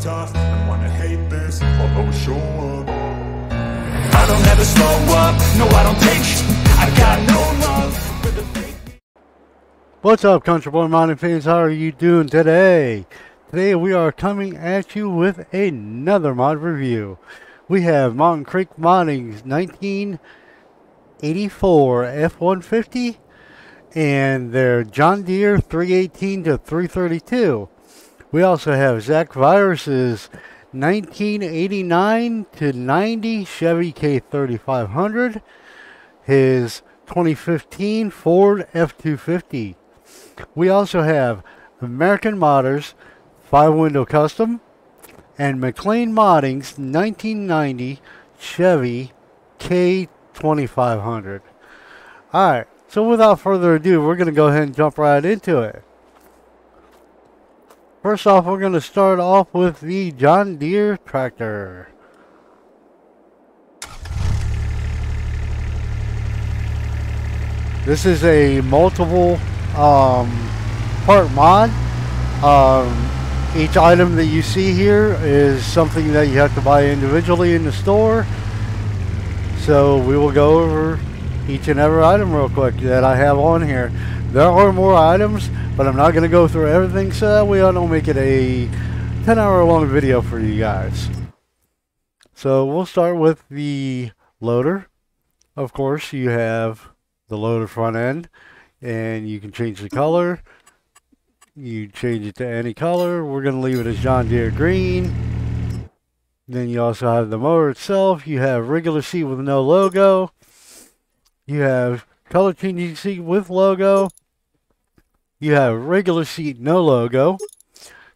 tough and wanna hate this, I'll always show up. I don't ever slow up, no I don't take sh**. I got no love for the fake. What's up, Country Boy Modding fans? How are you doing today? Today we are coming at you with another mod review. We have Mountain Creek Modding's 1984 F-150 and their John Deere 318 to 332. We also have Zach Virus's 1989 to 90 Chevy K3500, his 2015 Ford F250. We also have American Modders 5-window custom and McLean Modding's 1990 Chevy K2500. Alright, so without further ado, we're going to go ahead and jump right into it. First off, we're going to start off with the John Deere tractor. This is a multiple part mod. Each item that you see here is something that you have to buy individually in the store. So we will go over each and every item real quick that I have on here. There are more items, but I'm not going to go through everything, so that way I don't make it a 10-hour long video for you guys. So we'll start with the loader. Of course, you have the loader front end, and you can change the color. You change it to any color. We're going to leave it as John Deere green. Then you also have the motor itself. You have regular seat with no logo. You have color changing seat with logo. You have regular seat, no logo.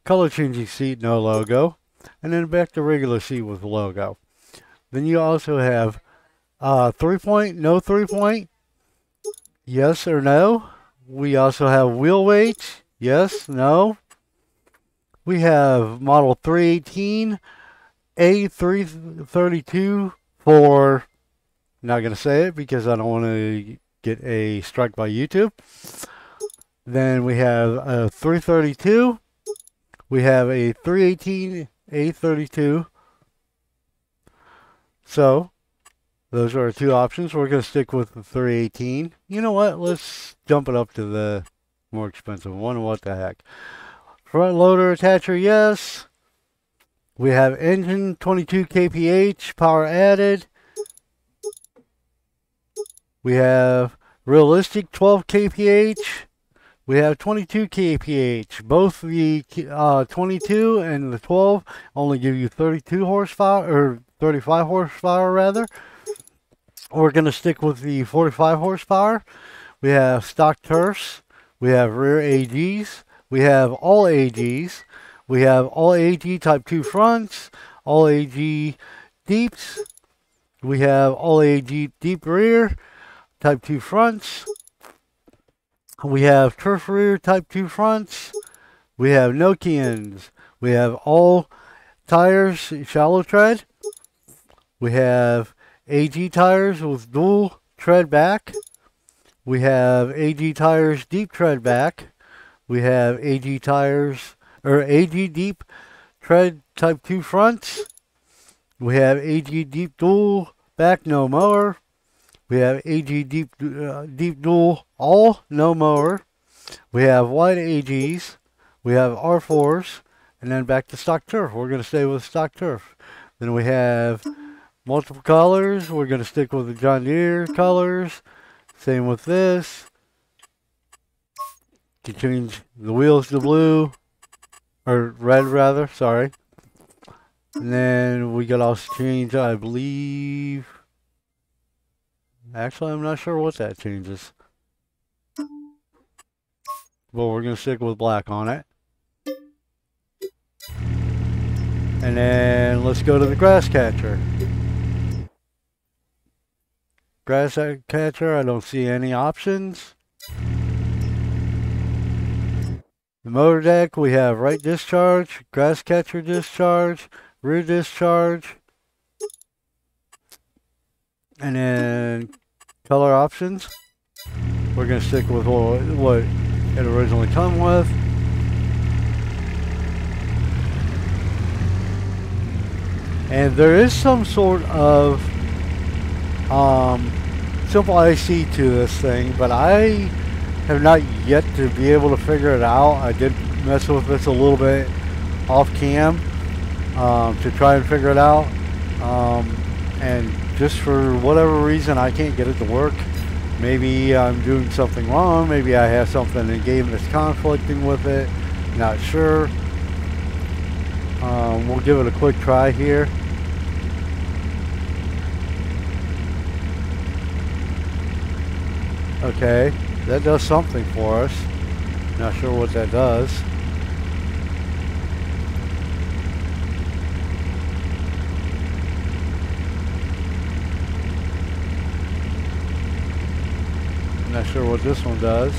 Color changing seat, no logo. And then back to regular seat with logo. Then you also have 3-point, no 3-point. Yes or no. We also have wheel weights. Yes, no. We have model 318 A332 for, I'm not going to say it because I don't want to get a strike by YouTube. Then we have a 332. We have a 318 A32. So those are our two options. We're going to stick with the 318. You know what? Let's jump it up to the more expensive one. What the heck? Front loader attacher, yes. We have engine 22 kph, power added. We have realistic 12 kph. We have 22 kph. Both the 22 and the 12 only give you 32 horsepower, or 35 horsepower rather. We're going to stick with the 45 horsepower. We have stock turfs. We have rear AGs. We have all AGs. We have all AG Type 2 fronts. All AG deeps. We have all AG deep rear Type 2 fronts. We have turf rear Type 2 fronts. We have Nokians. We have all tires shallow tread. We have AG tires with dual tread back. We have AG tires deep tread back. We have AG tires, or AG deep tread Type 2 fronts. We have AG deep dual back no mower. We have AG deep dual all no mower. We have wide AGs. We have R4s, and then back to stock turf. We're going to stay with stock turf. Then we have multiple colors. We're going to stick with the John Deere colors. Same with this. You can change the wheels to blue, or red rather, sorry. And then we could also change, I believe, actually I'm not sure what that changes. But we're going to stick with black on it. And then let's go to the grass catcher. Grass catcher, I don't see any options. The motor deck, we have right discharge, grass catcher discharge, rear discharge, and then color options. We're going to stick with what it originally come with. And there is some sort of simple IC to this thing, but I have not yet to be able to figure it out. I did mess with this a little bit off cam to try and figure it out, and just for whatever reason I can't get it to work. Maybe I'm doing something wrong, maybe I have something in game that's conflicting with it, not sure. We'll give it a quick try here. Okay, that does something for us. Not sure what that does. Not sure what this one does.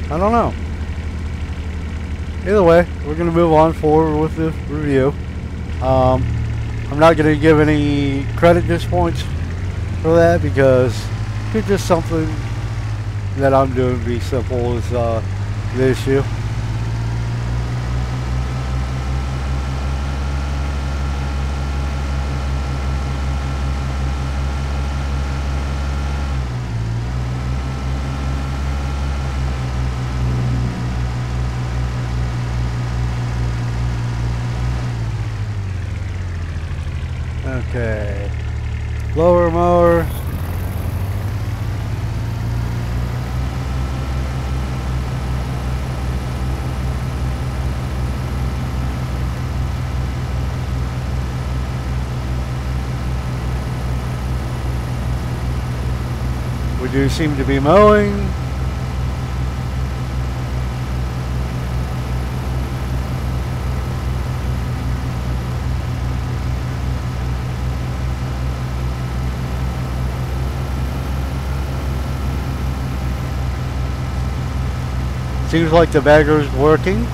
I don't know. Either way, we're going to move on forward with the review. I'm not going to give any credit dispoints for that because it's just something that I'm doing be simple as the issue. Okay, blower mower. We do seem to be mowing. Seems like the bagger's working.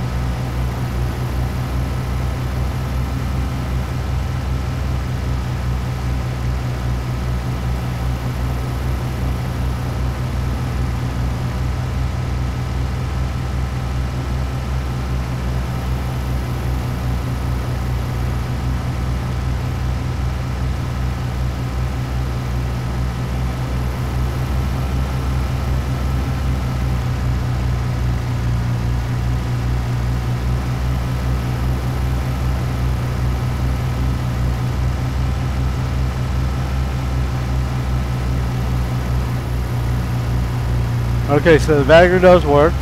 Okay, so the bagger does work.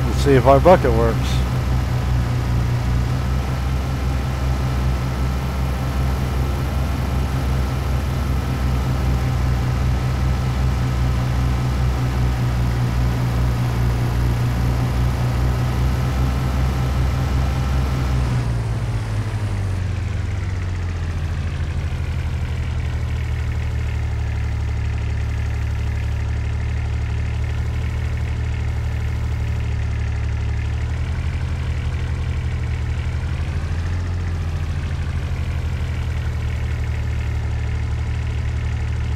Let's see if our bucket works.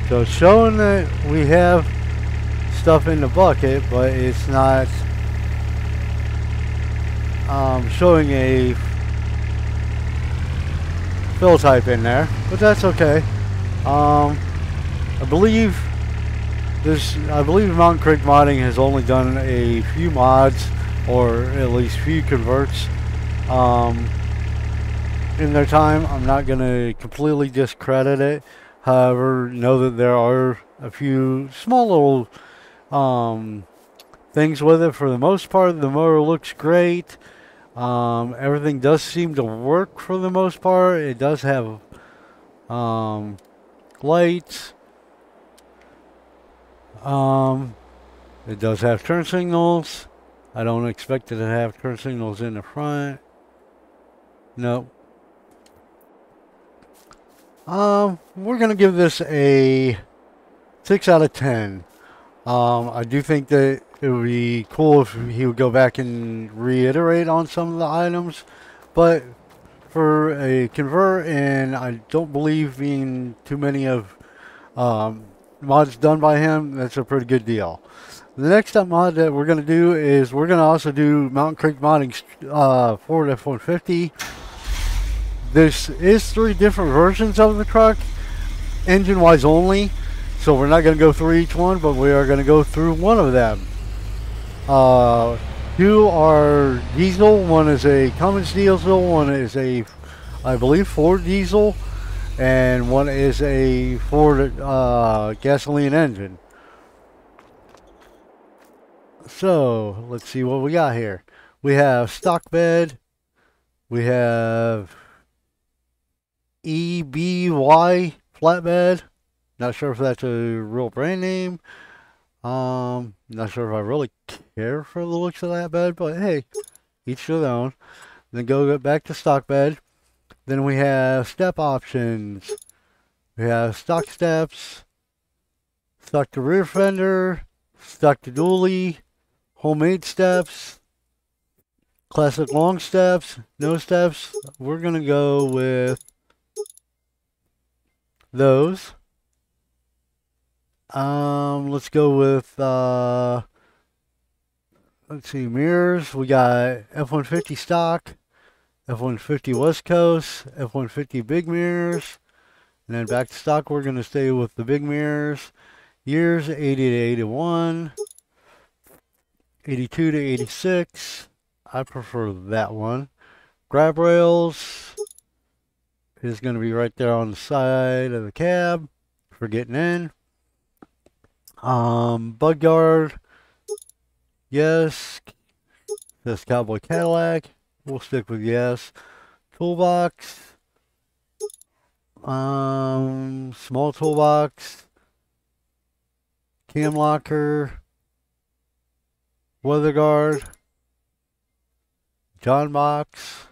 So it's showing that we have stuff in the bucket, but it's not showing a fill type in there, but that's okay. I believe Mountain Creek Modding has only done a few mods, or at least few converts in their time. I'm not going to completely discredit it. However, know that there are a few small little things with it. For the most part, the motor looks great. Everything does seem to work for the most part. It does have lights. It does have turn signals. I don't expect it to have turn signals in the front. Nope. We're gonna give this a 6 out of 10. I do think that it would be cool if he would go back and reiterate on some of the items. But for a convert, and I don't believe being too many of mods done by him, that's a pretty good deal. The next up mod that we're going to do is we're going to also do Mountain Creek Modding Ford F-150. This is 3 different versions of the truck, engine-wise only. So we're not going to go through each one, but we are going to go through one of them. 2 are diesel. One is a Cummins diesel. One is a, I believe, Ford diesel. And one is a Ford gasoline engine. So let's see what we got here. We have stock bed. We have EBY flatbed. Not sure if that's a real brand name. Not sure if I really care for the looks of that bed, but hey, each to their own. Then go back to stock bed. Then we have step options. We have stock steps, stock to rear fender, stock to dually, homemade steps, classic long steps, no steps. We're gonna go with those. Let's go with let's see, mirrors. We got F-150 stock, F-150 West Coast, F-150 big mirrors, and then back to stock. We're gonna stay with the big mirrors. Years 80 to 81, 82 to 86. I prefer that one. Grab rails is going to be right there on the side of the cab for getting in. Bug guard, yes. This Cowboy Cadillac, we'll stick with yes. Toolbox, small toolbox, cam locker, weather guard, John box.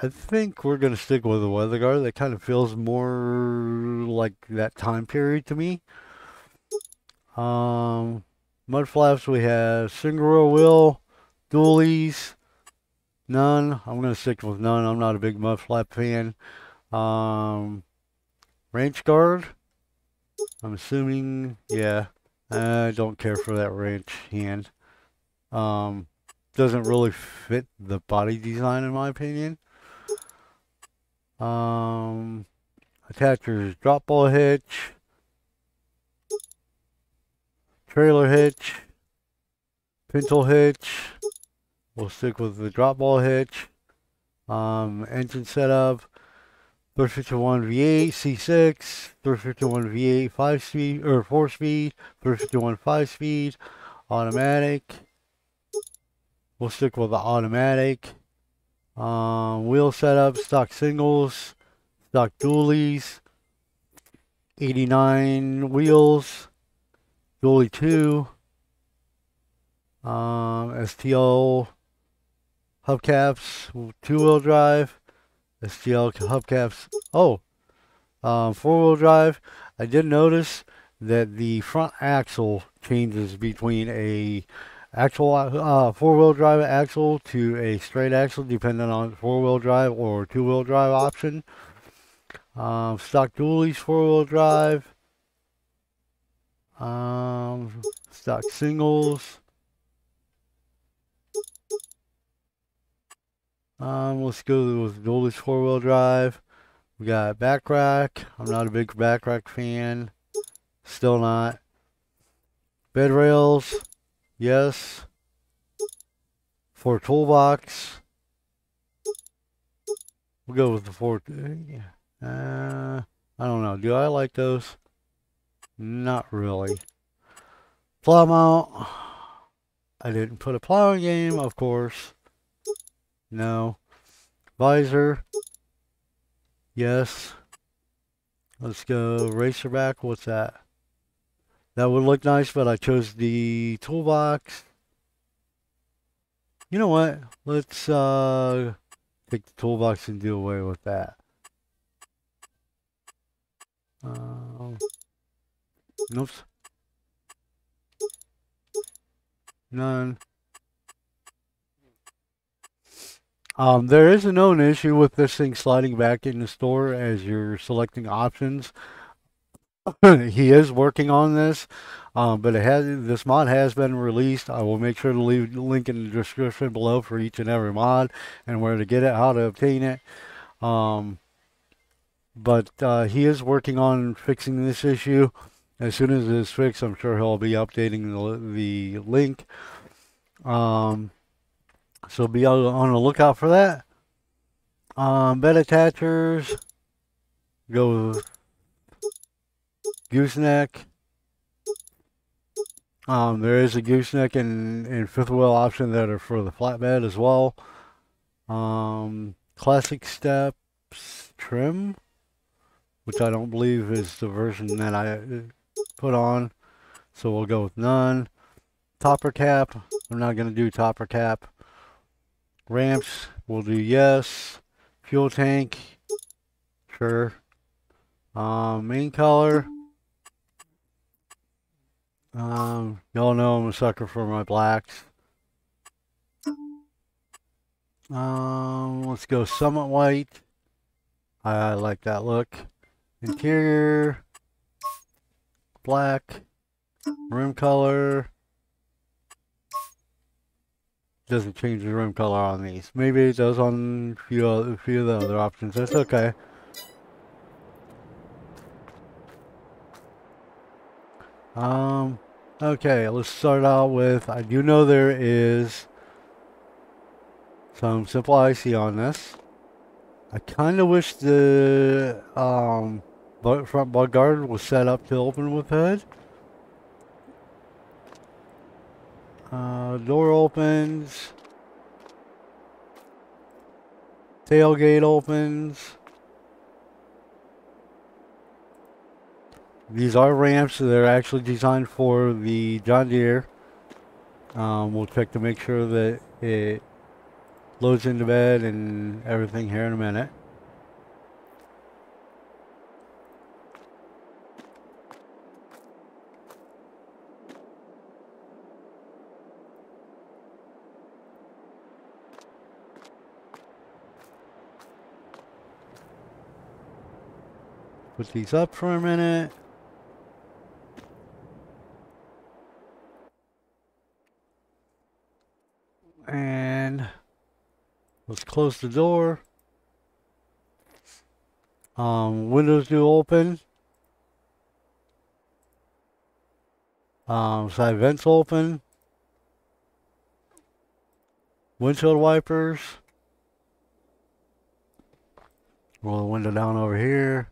I think we're going to stick with the weather guard. That kind of feels more like that time period to me. Mud flaps, we have single row wheel, dualies, none. I'm going to stick with none. I'm not a big mud flap fan. Ranch guard, I'm assuming, yeah. I don't care for that ranch hand. Doesn't really fit the body design in my opinion. Attachers, drop ball hitch, trailer hitch, pintle hitch. We'll stick with the drop ball hitch. Engine setup, 351 V8 C6, 351 V8 5-speed or 4-speed, 351 5-speed, automatic. We'll stick with the automatic. Wheel setup, stock singles, stock dualies, 89 wheels, dually 2, STL hubcaps, 2-wheel drive, STL hubcaps, 4-wheel drive. I did notice that the front axle changes between a actual 4-wheel drive axle to a straight axle depending on 4-wheel drive or 2-wheel drive option. Stock dualies 4-wheel drive, stock singles. Let's go with dualies 4-wheel drive. We got back rack. I'm not a big back rack fan, still not. Bed rails, yes. For toolbox, we'll go with the Ford. I don't know. Do I like those? Not really. Plow mount. I didn't put a plowing game, of course. No. Visor. Yes. Let's go racerback. What's that? That would look nice, but I chose the toolbox. You know what? Let's take the toolbox and do away with that. Oops. None. There is a known issue with this thing sliding back in the store as you're selecting options. He is working on this, but this mod has been released. I will make sure to leave the link in the description below for each and every mod and where to get it, how to obtain it. But he is working on fixing this issue. As soon as it is fixed, I'm sure he'll be updating the link. So be on the lookout for that. Bed attachers. Go with gooseneck. There is a gooseneck and fifth wheel option that are for the flatbed as well. Classic steps trim, which I don't believe is the version that I put on, so we'll go with none. Topper cap, I'm not going to do topper cap. Ramps, we'll do yes. Fuel tank, sure. Main color, y'all know I'm a sucker for my blacks. Let's go Summit White. I like that look. Interior, black. Rim color. Doesn't change the rim color on these. Maybe it does on a few of the other options. That's okay. Okay, let's start out with, I do know there is some simple IC on this. I kind of wish the front bug guard was set up to open with hood. Door opens. Tailgate opens. These are ramps, so they're actually designed for the John Deere. We'll check to make sure that it loads into bed and everything here in a minute. Put these up for a minute. And let's close the door. Windows do open. Side vents open. Windshield wipers. Roll the window down over here.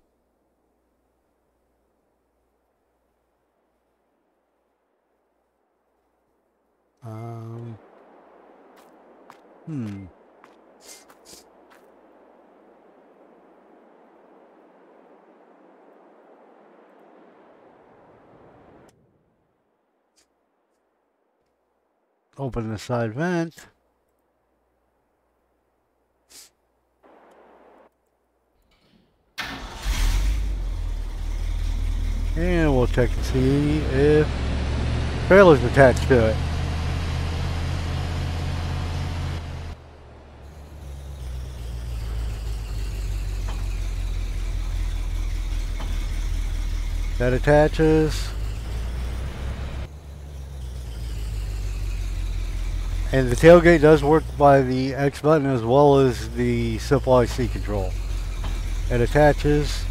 Open the side vent. And we'll check to see if trailer's attached to it. That attaches. And the tailgate does work by the X button as well as the simple IC control. It attaches.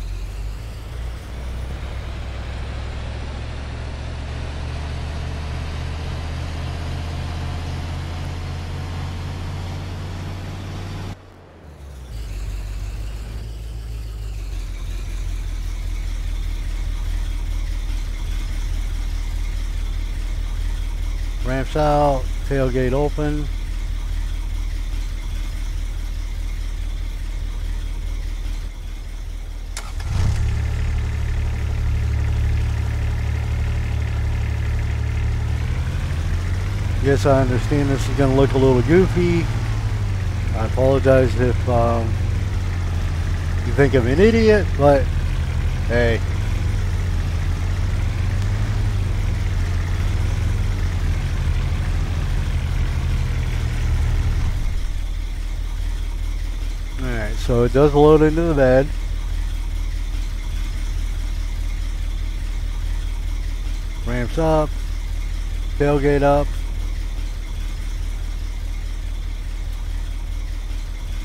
Ramps out, tailgate open. Yes, I understand this is going to look a little goofy. I apologize if you think I'm an idiot, but hey. so it does load into the bed. Ramps up, tailgate up,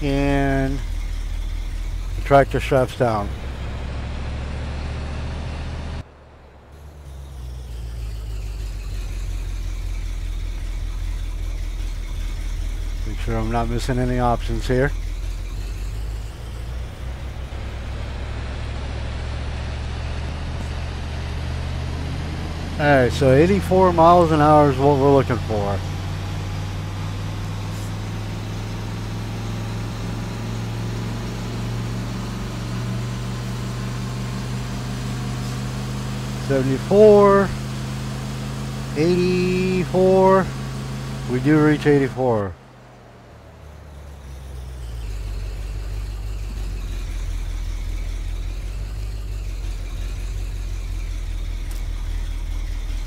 and the tractor straps down. Make sure I'm not missing any options here. Alright, so 84 miles an hour is what we're looking for. $74, 84. We do reach 84.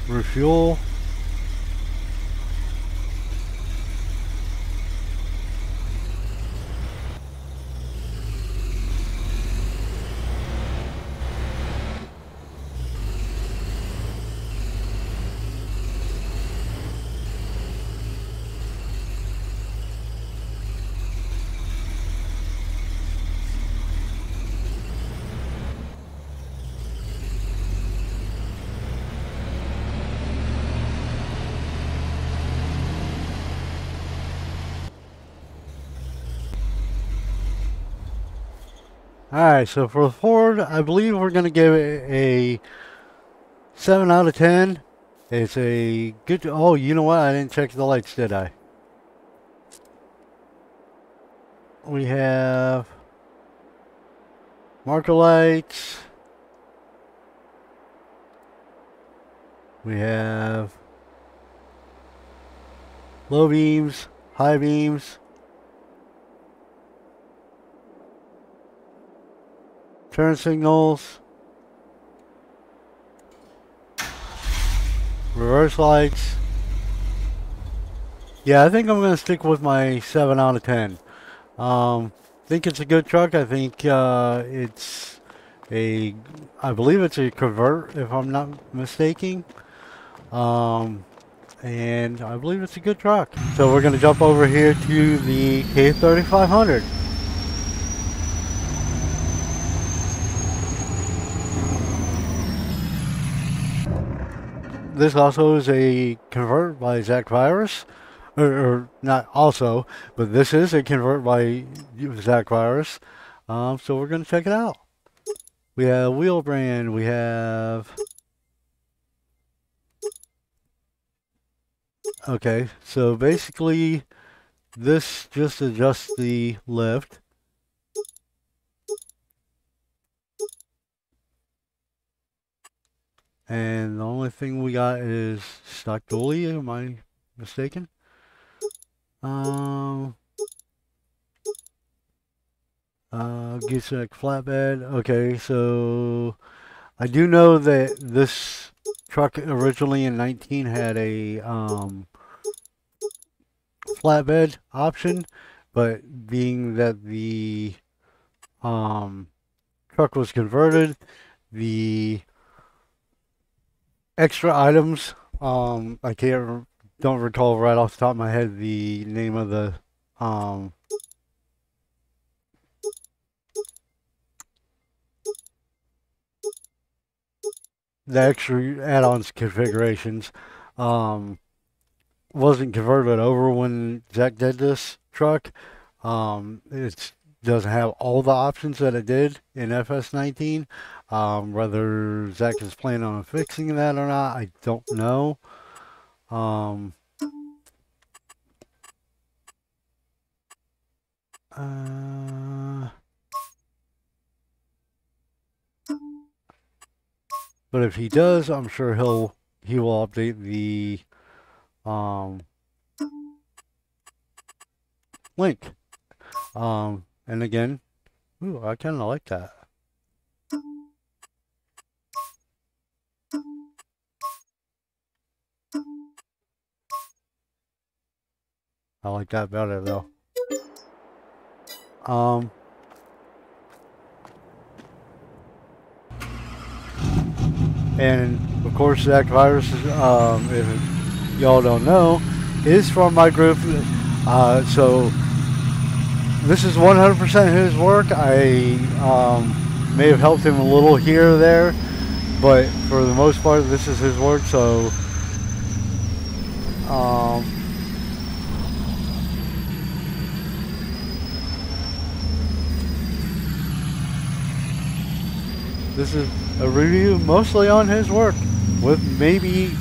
Refuel. Alright, so for the Ford, I believe we're going to give it a 7 out of 10. It's a good... Oh, you know what? I didn't check the lights, did I? We have marker lights. We have low beams, high beams, turn signals, reverse lights. Yeah, I think I'm going to stick with my 7 out of 10. Think it's a good truck. I think it's a, I believe it's a convert, if I'm not mistaken. And I believe it's a good truck. So we're going to jump over here to the K3500. This also is a convert by Zach Virus. Or not also, but this is a convert by Zach Virus. So we're going to check it out. We have wheel brand. We have... Okay, so basically this just adjusts the lift. And the only thing we got is stock dually. Am I mistaken? Gooseneck flatbed. Okay, so I do know that this truck originally in 19 had a flatbed option, but being that the truck was converted, the extra items, I don't recall right off the top of my head the name of the extra add-ons configurations wasn't converted over when Zach did this truck. It doesn't have all the options that it did in FS19. Whether Zach is planning on fixing that or not, I don't know. But if he does, I'm sure he will update the link. And again, ooh, I kind of like that. I like that better though. And of course, Zach Virus, if y'all don't know, is from my group. So this is 100% his work. I may have helped him a little here or there, but for the most part, this is his work. So this is a review mostly on his work, with maybe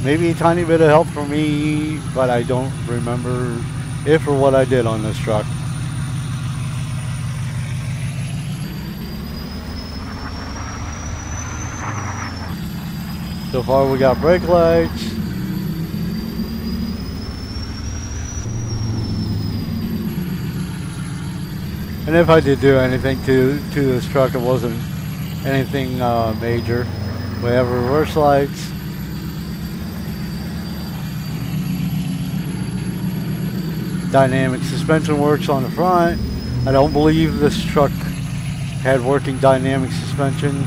a tiny bit of help from me, but I don't remember if or what I did on this truck. So far we got brake lights. And if I did do anything to this truck, it wasn't anything major. We have reverse lights. Dynamic suspension works on the front. I don't believe this truck had working dynamic suspension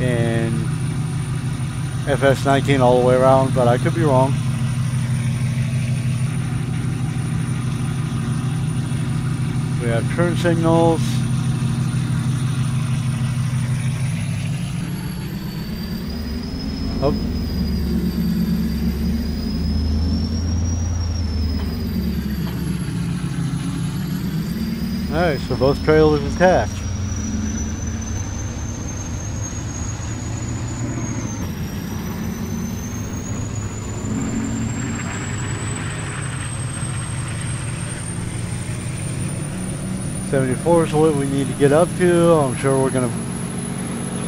in FS19 all the way around, but I could be wrong. We have turn signals. Oh. Alright, so both trailers attached. '74 is what we need to get up to. I'm sure we're gonna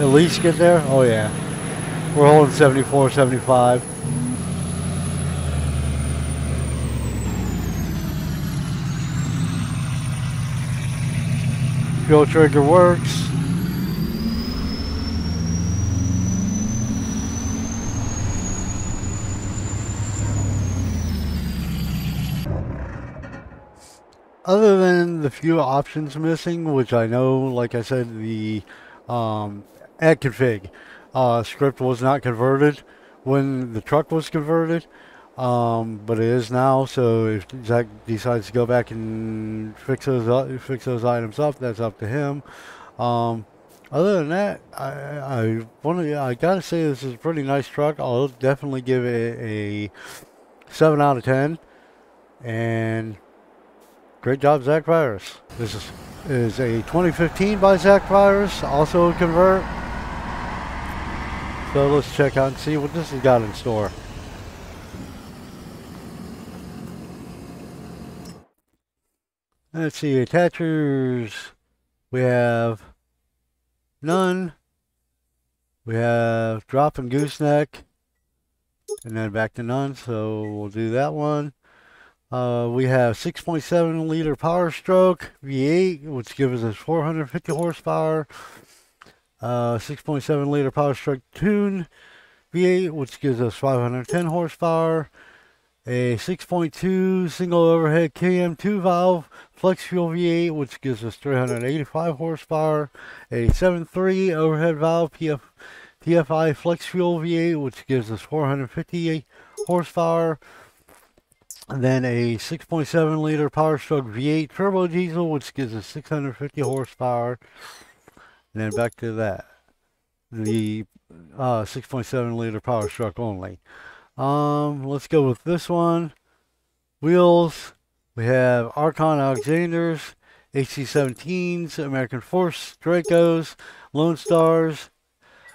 at least get there. Oh yeah, we're holding 74, 75. Fuel trigger works. Other than the few options missing, which I know, like I said, the add config script was not converted when the truck was converted, but it is now. So if Zach decides to go back and fix those items up, that's up to him. Other than that, I gotta say this is a pretty nice truck. I'll definitely give it a 7 out of 10, and great job, Zach Virus. This is a 2015 by Zach Virus, also a convert. So let's check out and see what this has got in store. Let's see, attachers. We have none. We have drop and gooseneck, and then back to none. So we'll do that one. We have 6.7 liter Power Stroke V8, which gives us 450 horsepower. 6.7 liter Power Stroke Tune V8, which gives us 510 horsepower. A 6.2 single overhead KM2 valve flex fuel V8, which gives us 385 horsepower. A 7.3 overhead valve PFI flex fuel V8, which gives us 450 horsepower. And then a 6.7 liter Power Stroke V8 turbo diesel, which gives us 650 horsepower. And then back to that, the 6.7 liter Power Stroke only. Let's go with this one. Wheels, we have Archon Alexanders, HC-17s, American Force Dracos, Lone Stars,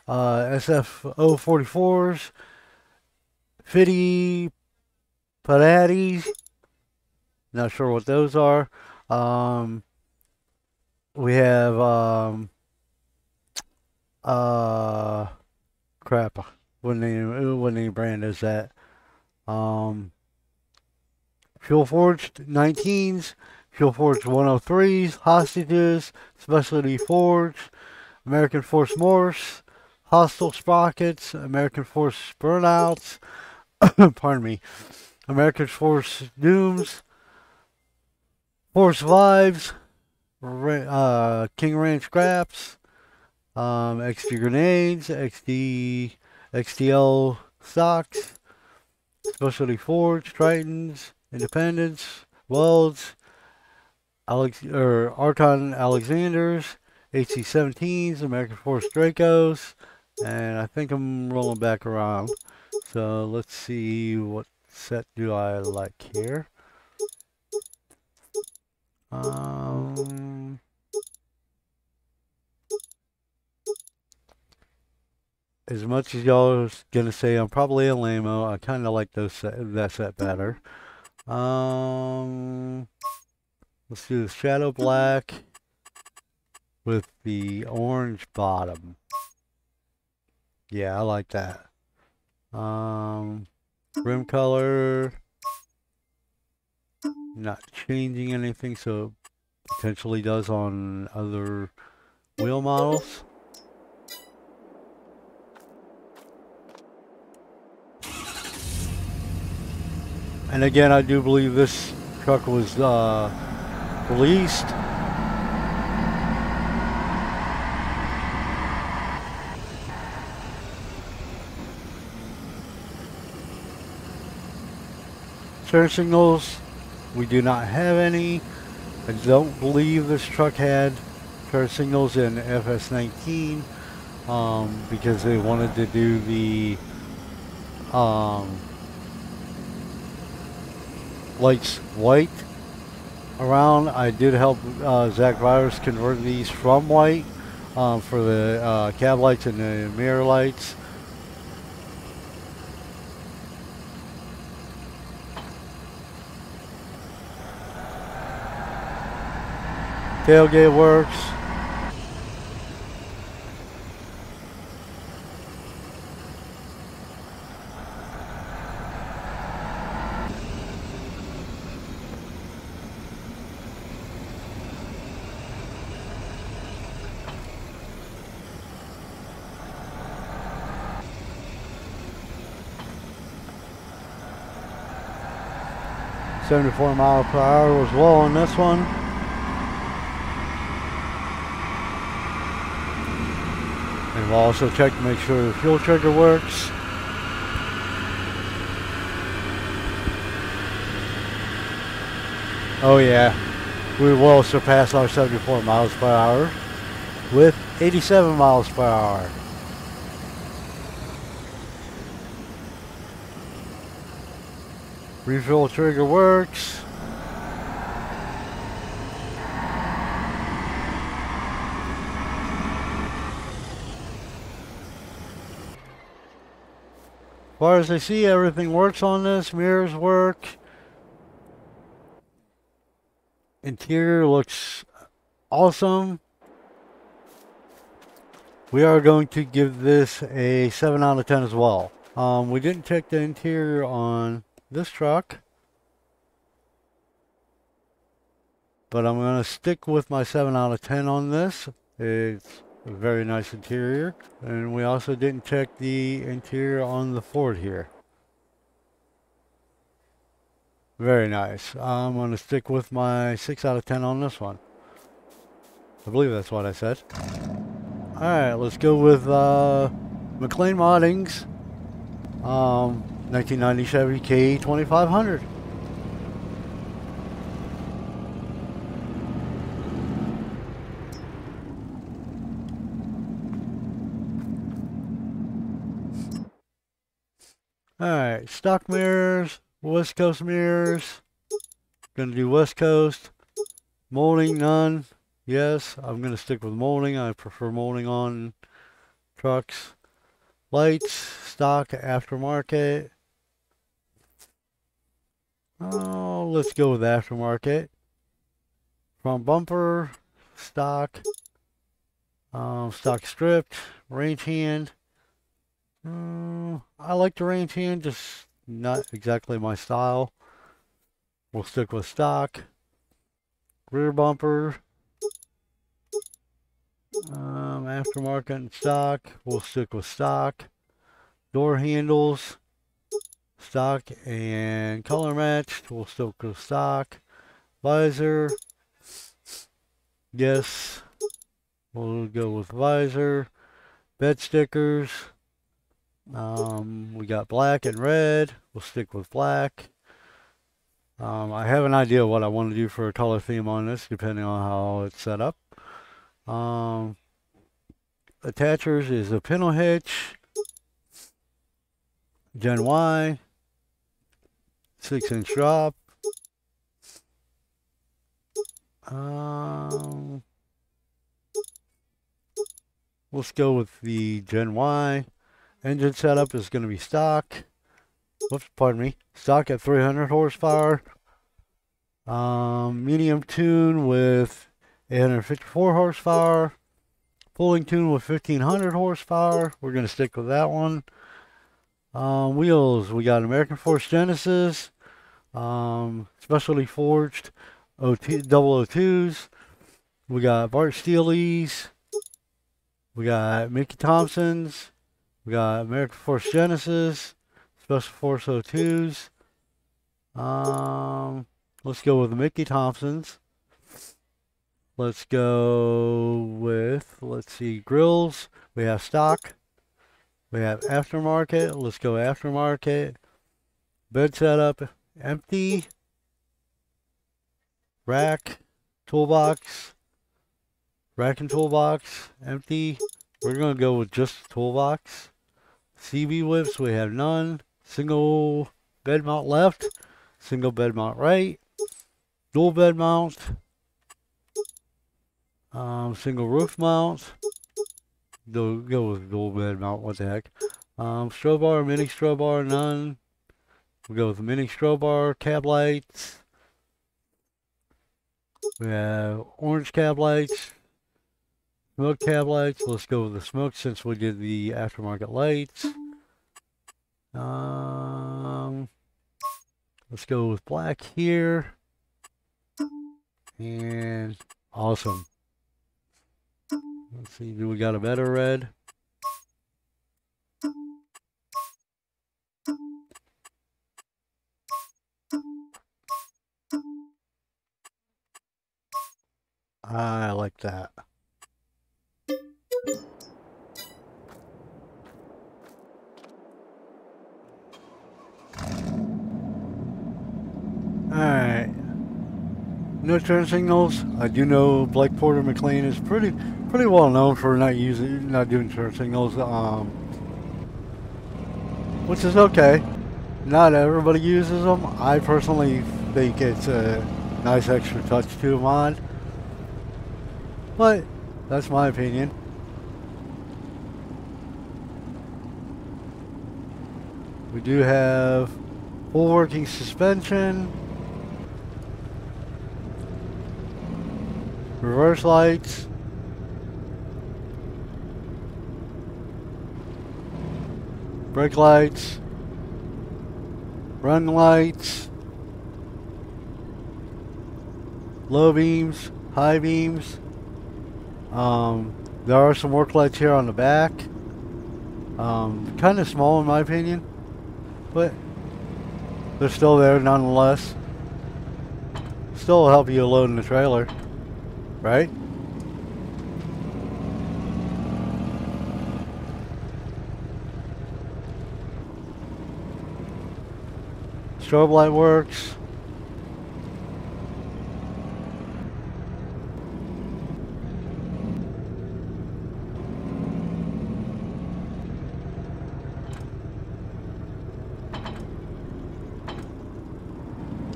SF-044s, Fitty Piratis, not sure what those are. We have crap, what name brand is that? Fuel Forged 19s, Fuel Forged 103s, Hostages, Specialty Forged, American Force Morse, Hostile Sprockets, American Force Burnouts, pardon me, American Force Dooms, Force Vibes, King Ranch Scraps, XD grenades, XDL stocks, Specialty Forge, Tritons, Independence, Welds, Archon Alexanders, HC-17s, American Force Dracos, and I think I'm rolling back around. So let's see, what set do I like here? As much as y'all are gonna say I'm probably a lame-o, I kind of like that set better. Let's do the Shadow Black with the orange bottom. Yeah, I like that. Rim color, not changing anything, so it potentially does on other wheel models. And again, I do believe this truck was released. Turn signals, we do not have any. I don't believe this truck had turn signals in FS19 because they wanted to do the lights white around. I did help Zach Virus convert these from white for the cab lights and the mirror lights. Tailgate works. .74 miles per hour was low on this one. And we'll also check to make sure the fuel trigger works. Oh yeah, we will surpass our 74 miles per hour with 87 miles per hour. Refuel trigger works. As far as I see, everything works on this. Mirrors work. Interior looks awesome. We are going to give this a 7 out of 10 as well. We didn't check the interior on this truck, but I'm going to stick with my 7 out of 10 on this. It's a very nice interior. And we also didn't check the interior on the Ford here. Very nice. I'm going to stick with my 6 out of 10 on this one. I believe that's what I said. Alright, let's go with McLean Modding's 1990 Chevy K2500. Alright, stock mirrors, West Coast mirrors. Gonna do West Coast. Molding, none. Yes, I'm gonna stick with molding. I prefer molding on trucks. Lights, stock, aftermarket. Oh, let's go with aftermarket. Front bumper, stock. Stock stripped, range hand. I like the range hand, just not exactly my style. We'll stick with stock. Rear bumper. Aftermarket and stock. We'll stick with stock. Door handles. Stock and color matched. We'll stick with stock. Visor. Yes. We'll go with visor. Bed stickers. We got black and red. We'll stick with black. I have an idea what I want to do for a color theme on this, depending on how it's set up. Attachers is a pintle hitch, Gen Y, 6-inch drop. Let's go with the Gen Y. Engine setup is going to be stock. Whoops, pardon me. Stock at 300 horsepower. Medium tune with 854 horsepower. Pulling tune with 1500 horsepower. We're going to stick with that one. Wheels, we got American Force Genesis. Specialty forged 002s. We got Bart Steele's. We got Mickey Thompson's. We got American Force Genesis. Special Force 02s. Let's go with the Mickey Thompsons. Let's go with, let's see, grills. We have stock. We have aftermarket. Let's go aftermarket. Bed setup, empty. Rack, toolbox. Rack and toolbox, empty. We're going to go with just toolbox. CB whips, we have none. Single bed mount left. Single bed mount right. Dual bed mount. Single roof mount. Go with dual bed mount, what the heck. Strobe bar, mini strobe bar, none. We go with the mini strobe bar, cab lights. We have orange cab lights. Smoke cab lights. Let's go with the smoke since we did the aftermarket lights. Let's go with black here. And awesome. Let's see, do we got a better red? I like that. Alright. No turn signals. I do know Blake Porter McLean is pretty well known for not doing turn signals, which is okay. Not everybody uses them. I personally think it's a nice extra touch to them on, but that's my opinion. We do have full working suspension, reverse lights, brake lights, run lights, low beams, high beams. There are some work lights here on the back. Kind of small in my opinion, but they're still there nonetheless. Still help you load in the trailer, right? Strobe light works.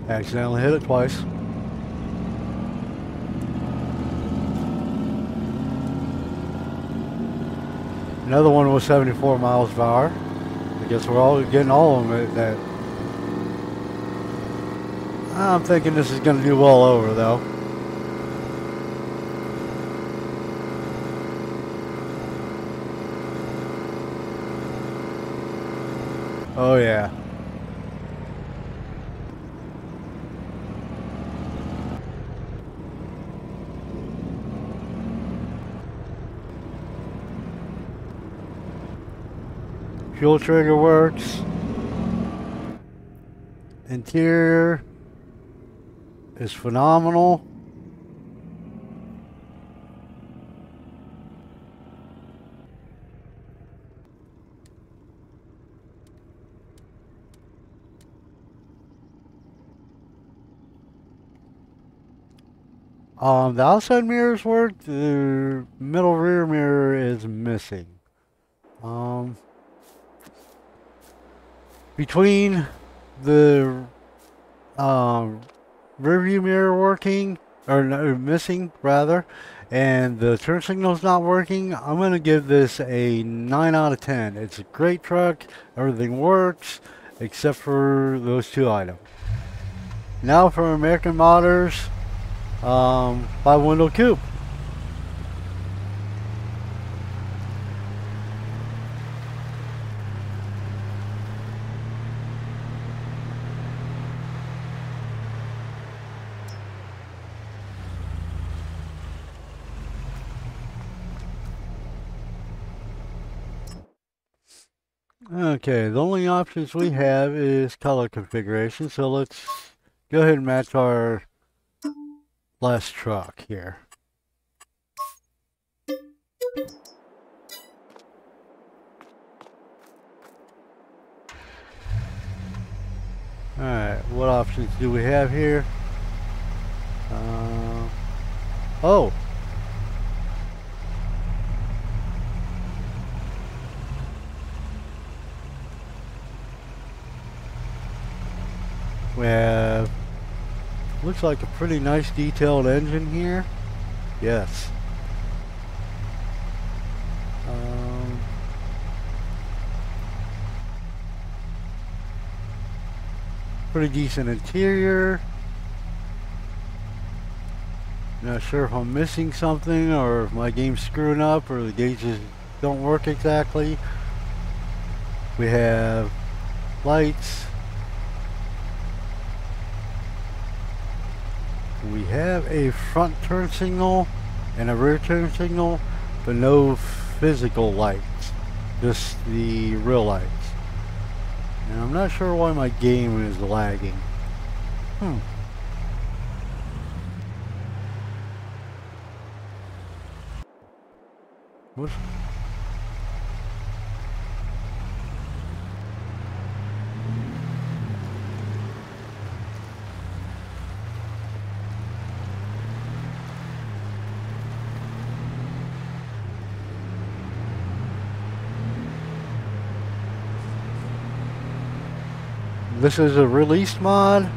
Accidentally hit it twice. Another one was 74 miles per hour. I guess we're all getting all of them at that. I'm thinking this is going to do well over though. Oh yeah. Fuel trigger works. Interior is phenomenal. The outside mirrors work. The middle rear mirror is missing. Between the rear view mirror working, or no, missing rather, and the turn signal's not working, I'm going to give this a 9 out of 10. It's a great truck. Everything works except for those two items. Now for American Modders 5-window coupe. Okay, the only options we have is color configuration, so let's go ahead and match our last truck here. Alright, what options do we have here? Oh! We have, looks like a pretty nice detailed engine here. Yes. Pretty decent interior. Not sure if I'm missing something or if my game's screwing up or the gauges don't work exactly. We have lights. We have a front turn signal and a rear turn signal, but no physical lights, just the real lights. And I'm not sure why my game is lagging. What's... This is a released mod,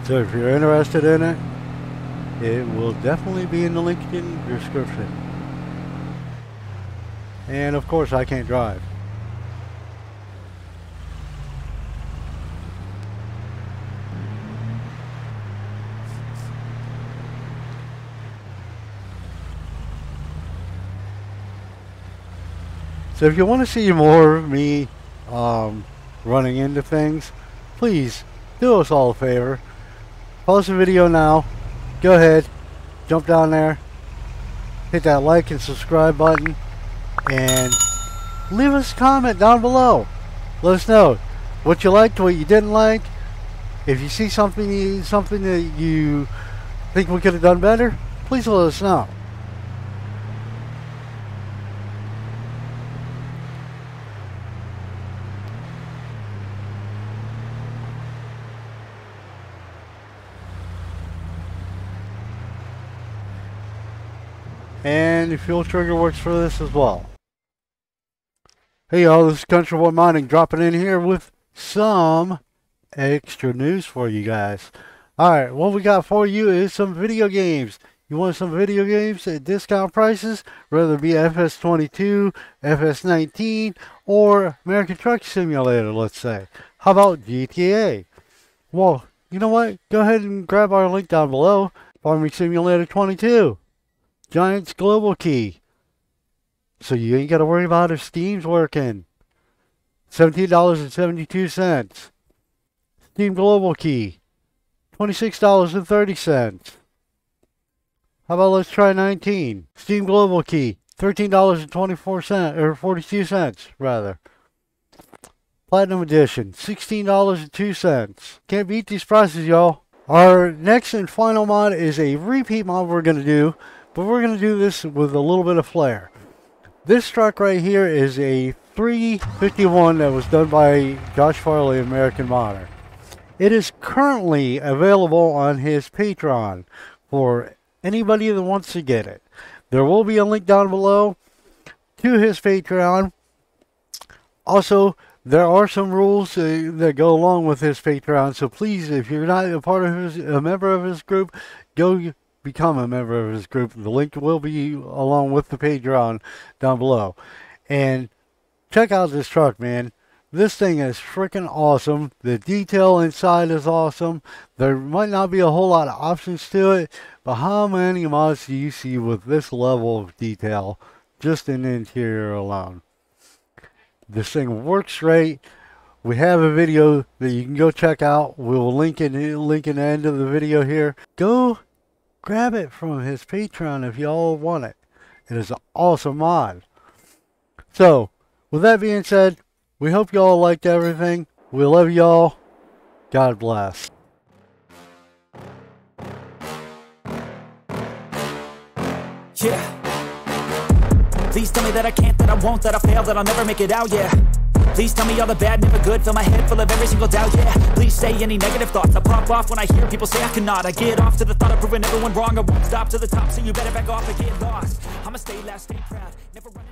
so if you're interested in it, it will definitely be in the link in the description. And of course I can't drive. So if you want to see more of me running into things, please do us all a favor. Pause the video now. Go ahead, jump down there, hit that like and subscribe button, and leave us a comment down below. Let us know what you liked, what you didn't like. If you see something that you think we could have done better, please let us know. And the fuel trigger works for this as well. Hey y'all, this is Country Boy Mining dropping in here with some extra news for you guys. Alright, what we got for you is some video games. You want some video games at discount prices, whether it be FS22, FS19, or American Truck Simulator, let's say. How about GTA? Well, you know what? Go ahead and grab our link down below. Farming Simulator 22. Giants Global Key. So you ain't got to worry about if Steam's working. $17.72. Steam Global Key. $26.30. How about let's try 19. Steam Global Key. $13.24 or 42 cents rather. Platinum Edition. $16.02. Can't beat these prices, y'all. Our next and final mod is a repeat mod we're going to do. But we're going to do this with a little bit of flair. This truck right here is a 351 that was done by Josh Farley, American Modder. It is currently available on his Patreon for anybody that wants to get it. There will be a link down below to his Patreon. Also, there are some rules that go along with his Patreon, so please, if you're not a member of his group, go become a member of his group. The link will be along with the Patreon down below. And check out this truck, man. This thing is freaking awesome. The detail inside is awesome. There might not be a whole lot of options to it, but how many mods do you see with this level of detail just in the interior alone? This thing works great. We have a video that you can go check out. We'll link in the end of the video here. Go grab it from his Patreon if y'all want it. It is an awesome mod. So, with that being said, we hope y'all liked everything. We love y'all. God bless. Yeah. Please tell me that I can't, that I won't, that I fail, that I'll never make it out, yeah. Please tell me all the bad, never good, fill my head full of every single doubt, yeah. Please say any negative thoughts, I pop off when I hear people say I cannot. I get off to the thought of proving everyone wrong, I won't stop to the top, so you better back off and get lost. I'ma stay loud, stay proud, never run.